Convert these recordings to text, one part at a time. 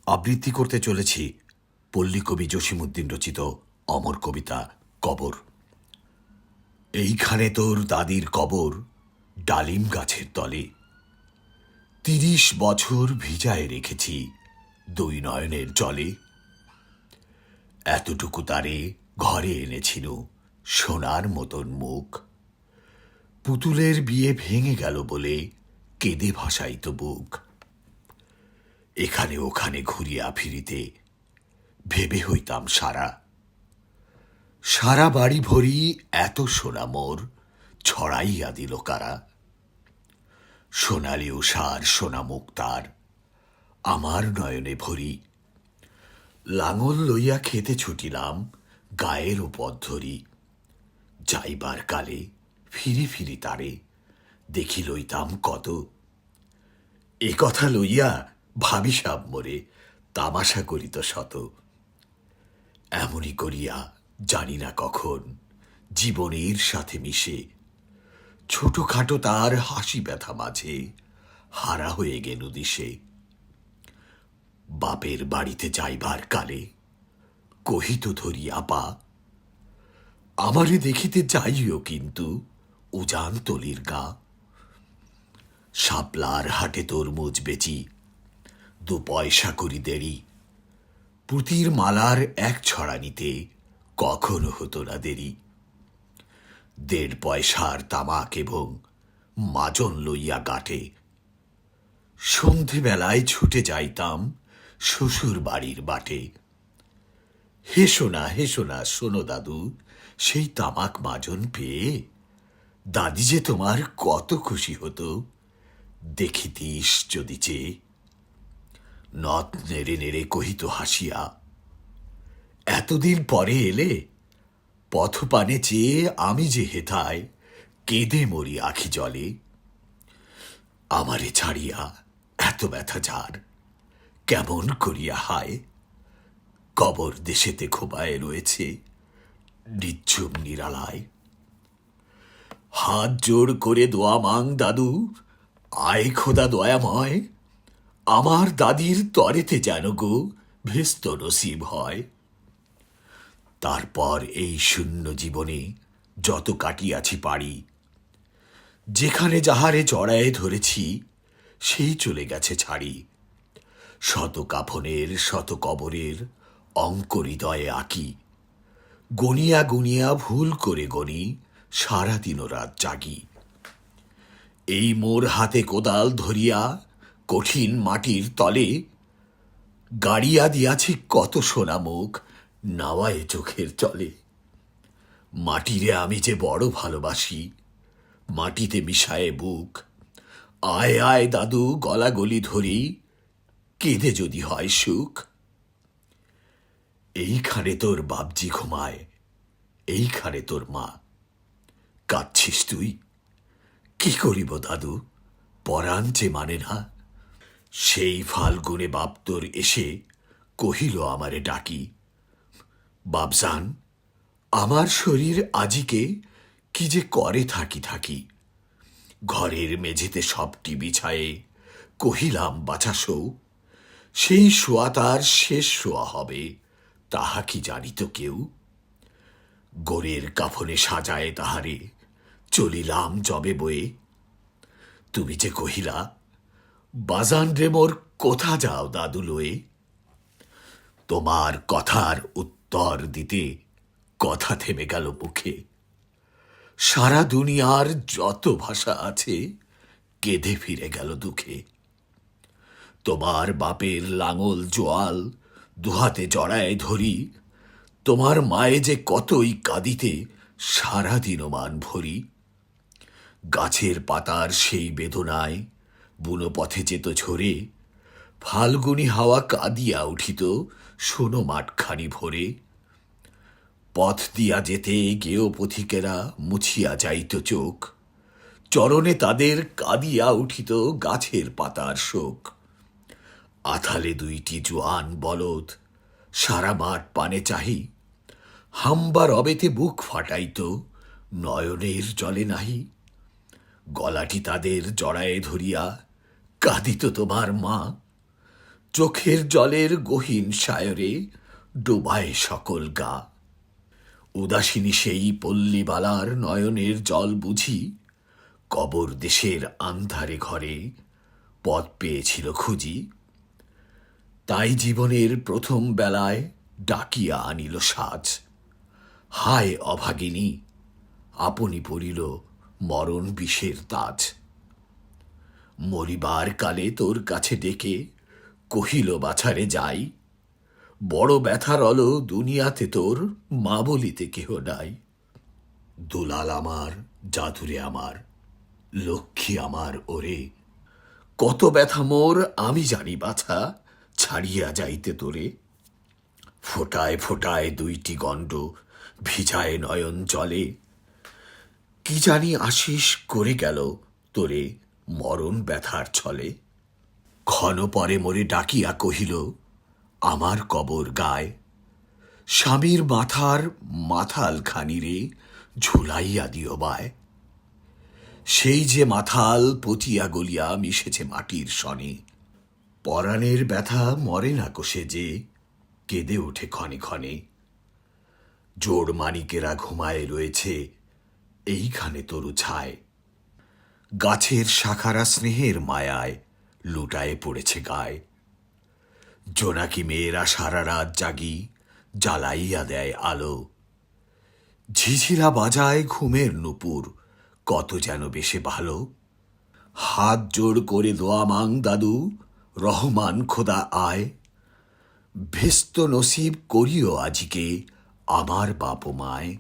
আবৃত্তি করতে চলেছি পল্লীকবি জসীমউদ্দিন রচিত অমর কবিতা কবর। এইখানে তোর দাদির কবর, ডালিম গাছের তলে। ৩০ বছর ভিজায় রেখেছি দুই নয়নের জলে। এতটুকু তারে ঘরে এনেছিল সোনার মতন মুখ। পুতুলের বিয়ে ভেঙে গেল বলে কেঁদে ভাসাইত বুক। এখানে ওখানে ঘুরিয়া ফিরিতে ভেবে হইতাম সারা। সারা বাড়ি ভরি এত সোনা মোর ছড়াইয়া দিল কারা। সোনালি উষার সোনা মুক্তার আমার নয়নে ভরি। লাঙল লইয়া খেতে ছুটিলাম গায়ের উপর ধরি। যাইবার কালে ফিরি ফিরি তারে দেখি লইতাম কত। এ কথা লইয়া ভাবি সাব মোরে তামাশা করিত শত। এমনি করিয়া জানি না কখন জীবনের সাথে মিশে ছোটখাটো তার হাসি ব্যথা মাঝে হারা হয়ে গেল দিশে। বাপের বাড়িতে যাইবার কালে কহিত ধরিয়া পা, আমারে দেখিতে যাইও কিন্তু উজান তলির গা। শাপলার হাটে তরমুজ বেচি 2 পয়সা করি দেরি। পুতির মালার এক ছড়া নিতে কখনো হতো না দেরি। 1.5 পয়সার তামাক এবং মাজন লইয়া গাটে সন্ধেবেলায় ছুটে যাইতাম শ্বশুর বাড়ির বাটে। হেসো না শোনো দাদু, সেই তামাক মাজন পেয়ে দাদি যে তোমার কত খুশি হতো দেখিতিস যদি চেয়ে। নথ নেড়ে নেড়ে কহিত হাসিয়া, এতদিন পরে এলে। পথপানে চেয়ে আমি যে হেথায় কেঁদে মরি আখি জলে। আমারে ছাড়িয়া এত ব্যথা যার কেমন করিয়া হায়। কবর দেশেতে ঘুমায় রয়েছে নিঝুম নিরালায়। হাত জোড় করে দোয়া মাং দাদু, আয় খোদা দয়াময়। আমার দাদির তরেতে যেন গো ভেস্ত নসিব হয়। তারপর এই শূন্য জীবনে যত কাটিয়াছি পারি, যেখানে যাহারে জড়ায়ে ধরেছি সেই চলে গেছে ছাড়ি। শত কাফনের শত কবরের অঙ্ক হৃদয়ে আঁকি। গনিয়া গুনিয়া ভুল করে গনি সারাদিন রাত জাগি। এই মোর হাতে কোদাল ধরিয়া কঠিন মাটির তলে গাড়িয়া দিয়াছি কত সোনা মুখ নাওয়ায় চোখের চলে। মাটিরে আমি যে বড় ভালোবাসি, মাটিতে মিশায়ে বুক। আয় আয় দাদু, গলাগলি ধরি, কেঁদে যদি হয় সুখ। এইখানে তোর বাপজি ঘুমায়, এইখানে তোর মা। কাঁদছিস তুই? কি করিব দাদু, পরাণ যে মানে না। সেই ফাল্গুনে বাপ তোর এসে কহিল আমারে ডাকি, বাপজান, আমার শরীর আজিকে কি যে করে থাকি থাকি। ঘরের মেঝেতে সবটি বিছায়ে কহিলাম বাছা শোও। সেই শোয়া তার শেষ শোয়া হবে তাহা কি জানিত কেউ। গোরের কাফনে সাজায় তাহারে চলিলাম যবে বয়ে। তুমি যে কহিলা, বাজান রে মোর কোথা যাও দাদু লয়ে। তোমার কথার উত্তর দিতে কথা থেমে গেল মুখে। সারা দুনিয়ার যত ভাষা আছে কেঁদে ফিরে গেল দুঃখে। তোমার বাপের লাঙল জোয়াল দুহাতে জড়ায় ধরি। তোমার মায়ে যে কতই কাঁদিতে সারাদিন মান ভরি। গাছের পাতার সেই বেদনায় বুনো পথে যেত ঝরে। ফাল্গুনি হাওয়া কাঁদিয়া উঠিত শোনো মাঠখানি ভরে। পথ দিয়া যেতে গেও পথিকেরা মুছিয়া যাইত চোখ। চরণে তাদের কাঁদিয়া উঠিত গাছের পাতার শোক। আথালে 2টি জোয়ান বলদ সারা মাঠ পানে চাহি। হাম্বা রবেতে বুক ফাটাইত নয়নের জলে নাহি। গলাটি তাদের জড়ায়ে ধরিয়া কাঁদিত তোমার মা। চোখের জলের গহীন সায়রে ডোবায় সকল গা। উদাসীনী সেই পল্লীবালার নয়নের জল বুঝি কবর দেশের আন্ধারে ঘরে পথ পেয়েছিল খুঁজি। তাই জীবনের প্রথম বেলায় ডাকিয়া আনিল সাজ। হায় অভাগিনী, আপনি পড়িল মরণ বিষের তাজ। মরিবার কালে তোর কাছে ডেকে কহিল বাছারে যাই, বড় ব্যথার অল দুনিয়াতে তোর মা বলিতে কেহ নাই। দুলাল আমার, জাদুরে আমার, লক্ষ্মী আমার ওরে, কত ব্যথা মোর আমি জানি বাছা, ছাড়িয়া যাইতে তোরে। ফোটায় ফোটায় দুইটি গণ্ড ভিজায় নয়ন জলে, কি জানি আশিস করে গেল তোরে মরণ ব্যথার ছলে। ক্ষণ পরে মোরে ডাকিয়া কহিল আমার কবর গায়, স্বামীর মাথার মাথাল খানিরে ঝুলাইয়া দিও বায়। সেই যে মাথাল পতিয়া গলিয়া মিশেছে মাটির সনে, পরাণের ব্যথা মরে না কোষে যে কেঁদে ওঠে ক্ষণে ক্ষণে। জোড় মানিকেরা ঘুমায় রয়েছে এইখানে তরু ছায়, গাছের শাখারা স্নেহের মায়ায় লুটায়ে পড়েছে গায়ে। জোনাকি মেয়েরা সারা রাত জাগি জ্বালাইয়া দেয় আলো, ঝিঝিরা বাজায় ঘুমের নুপুর কত যেন বেশে ভালো। হাত জোড় করে দোয়া মাং দাদু, রহমান খোদা আয়, ভেস্ত নসিব করিও আজিকে আমার বাপ মায়।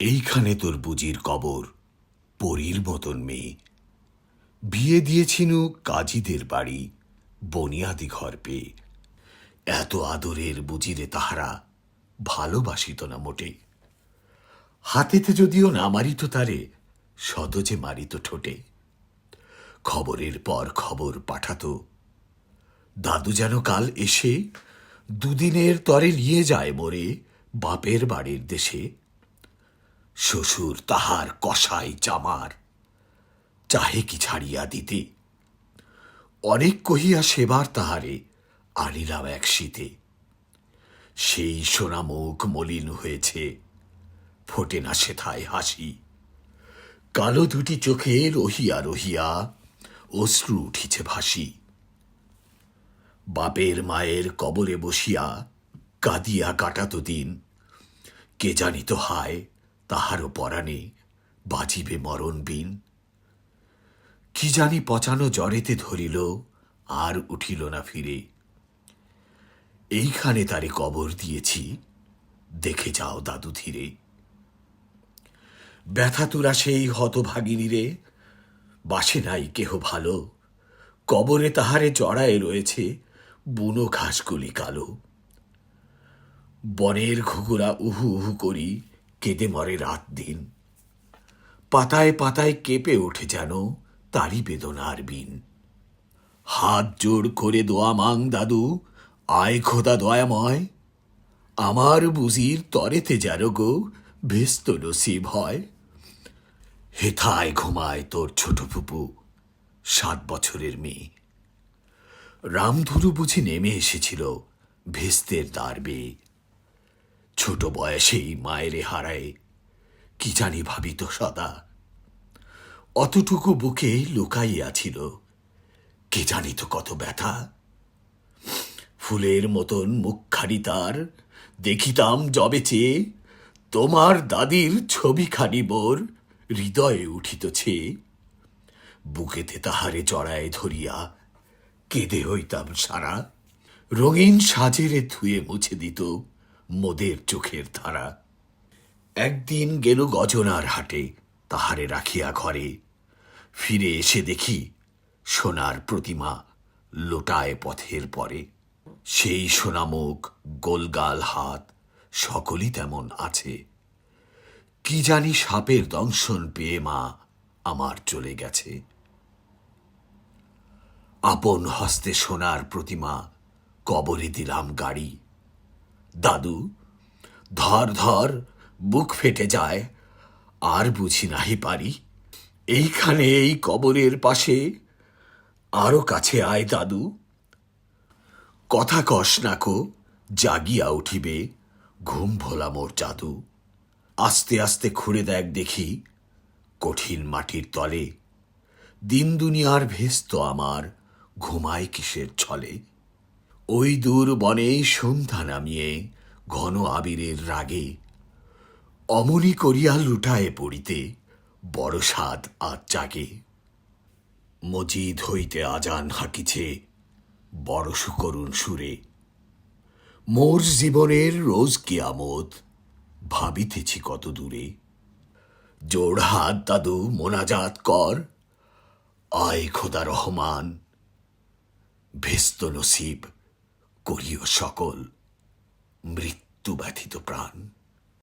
এইখানে তোর বুজির কবর, পরীর মতন মেয়ে, বিয়ে দিয়েছিনু কাজীদের বাড়ি বনিয়াদি ঘর পেয়ে। এত আদরের বুজিরে তাহারা ভালোবাসিত না মোটে, হাতেতে যদিও না মারিত তারে সদজে মারিত ঠোঁটে। খবরের পর খবর পাঠাত, দাদু যেন কাল এসে দুদিনের তরে নিয়ে যায় মোরে বাপের বাড়ির দেশে। শ্বশুর তাহার কসাই চামার, চাহে কি ছাড়িয়া দিতে, অনেক কহিয়া সেবার তাহারে আনিলাম এক শীতে। সেই সোনা মুখ মলিন হয়েছে, ফোটে না সেথায় হাসি, কালো দুটি চোখে রহিয়া রহিয়া অশ্রু উঠিছে ভাসি। বাপের মায়ের কবরে বসিয়া কাঁদিয়া কাটাত দিন, কে জানিত হায় তাহারও পরাণে বাজিবে মরণ বিন। কি জানি পচানো জ্বরেতে ধরিল আর উঠিল না ফিরে, এইখানে তারে কবর দিয়েছি দেখে যাও দাদু ধীরে। ব্যথা তুরা সেই হতভাগিনীরে বাসে নাই কেহ ভালো, কবরে তাহারে জড়ায় রয়েছে বুনো ঘাসগুলি কালো। বনের ঘুঘুরা উহু উহু করি কেঁদে মরে রাত দিন, পাতায় পাতায় কেঁপে ওঠে যেন তারই বেদনার বিন। হাত জোড় করে দোয়া মাং দাদু, আয় খোদা দয়াময়, আমার বুঝির তরেতে যেন গো ভেস্ত নসিব হয়। হেথায় ঘুমায় তোর ছোট ফুপু 7 বছরের মেয়ে। রামধনু বুঝি নেমে এসেছিল ভেস্তের দ্বার বেয়ে, ছোট বয়সেই মায়েরে হারায় কি জানি ভাবিত সদা। অতটুকু বুকে লুকাইয়াছিল কে জানিত কত ব্যথা। ফুলের মতন মুখখানি তার দেখিতাম যবে চেয়ে, তোমার দাদির ছবিখানি মোর হৃদয়ে উঠিতছে। বুকেতে তাহারে জড়ায় ধরিয়া কেঁদে হইতাম সারা, রঙিন সাজেরে ধুয়ে মুছে দিত মোদের চোখের ধারা। একদিন গেল গজনার হাটে তাহারে রাখিয়া ঘরে, ফিরে এসে দেখি সোনার প্রতিমা লোটায় পথের পরে। সেই সোনামুখ গোলগাল হাত সকলই তেমন আছে, কি জানি সাপের দংশন পেয়ে মা আমার চলে গেছে। আপন হস্তে সোনার প্রতিমা কবরে দিলাম গাড়ি, দাদু ধর ধর বুক ফেটে যায় আর বুঝি নাহি পারি। এইখানে এই কবরের পাশে আরো কাছে আয় দাদু, কথা কস নাকো, জাগিয়া উঠিবে ঘুম ভোলা মোর জাদু। আস্তে আস্তে খুঁড়ে দেখ দেখি কঠিন মাটির তলে, দিন দুনিয়ার ভেস্ত আমার ঘুমায় কিসের ছলে। ওই দূর বনে সন্ধ্যা নামিয়ে ঘন আবিরের রাগে, অমনি করিয়া লুটায়ে পড়িতে বড় স্বাদ আজ জাগে। মজিদ হইতে আজান হাকিছে বড় সুকরুণ সুরে, মোর জীবনের রোজ কিয়ামত ভাবিতেছি কত দূরে। জোড় হাত দাদু মোনাজাত কর, আয় খোদা রহমান, ভেস্ত নসিব করিও সকল মৃত্যু ব্যথিত প্রাণ।